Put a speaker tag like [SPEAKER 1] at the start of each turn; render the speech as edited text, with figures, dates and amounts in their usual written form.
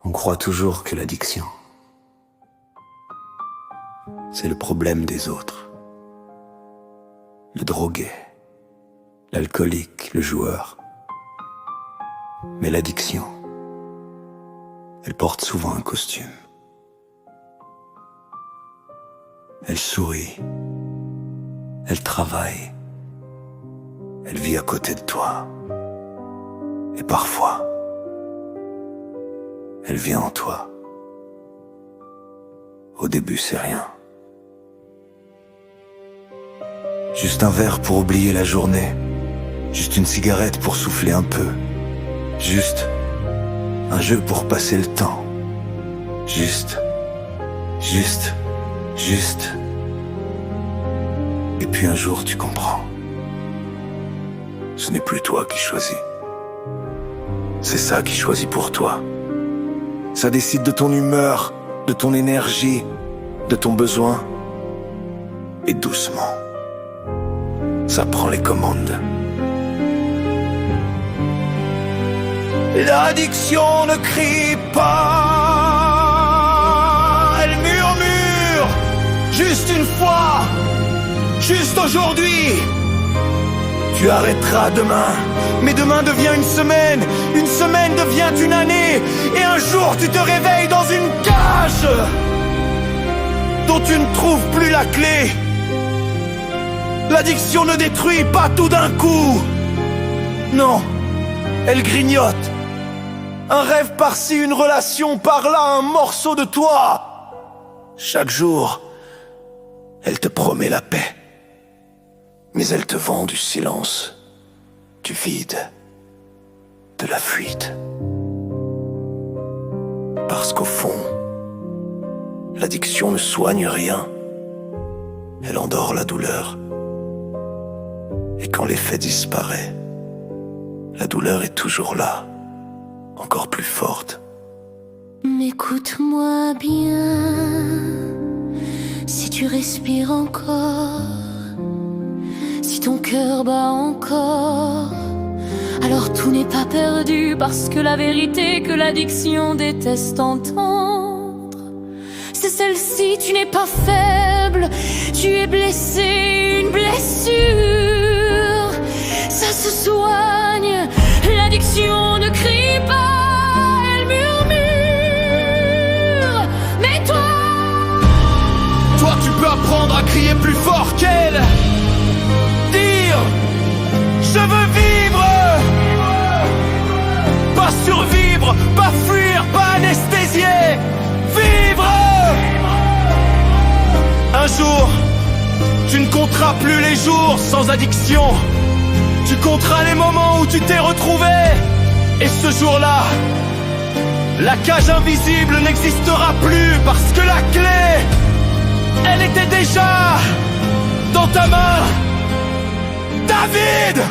[SPEAKER 1] On croit toujours que l'addiction, c'est le problème des autres. Le drogué, l'alcoolique, le joueur. Mais l'addiction, elle porte souvent un costume. Elle sourit, elle travaille, elle vit à côté de toi. Et parfois, elle vient en toi. Au début, c'est rien. Juste un verre pour oublier la journée. Juste une cigarette pour souffler un peu. Juste un jeu pour passer le temps. Juste. Et puis un jour, tu comprends. Ce n'est plus toi qui choisis. C'est ça qui choisit pour toi. Ça décide de ton humeur, de ton énergie, de ton besoin. Et doucement, ça prend les commandes. L'addiction ne crie pas, elle murmure. Juste une fois, juste aujourd'hui. Tu arrêteras demain, mais demain devient une semaine devient une année, et un jour tu te réveilles dans une cage dont tu ne trouves plus la clé. L'addiction ne détruit pas tout d'un coup. Non, elle grignote. Un rêve par-ci, une relation par-là, un morceau de toi. Chaque jour, elle te promet la paix. Mais elle te vend du silence, du vide, de la fuite. Parce qu'au fond, l'addiction ne soigne rien. Elle endort la douleur. Et quand l'effet disparaît, la douleur est toujours là, encore plus forte.
[SPEAKER 2] M'écoute-moi bien, si tu respires encore, si ton cœur bat encore, alors tout n'est pas perdu, parce que la vérité que l'addiction déteste entendre, c'est celle-ci: tu n'es pas faible, tu es blessé, une blessure, ça se soigne. L'addiction ne crie pas, elle murmure. Mais
[SPEAKER 3] toi tu peux apprendre à crier plus fort qu'elle. Dire: je veux vivre. Pas survivre, pas fuir, pas anesthésier. Vivre. Un jour, tu ne compteras plus les jours sans addiction. Tu compteras les moments où tu t'es retrouvé. Et ce jour-là, la cage invisible n'existera plus, parce que la clé, elle était déjà dans ta main. David!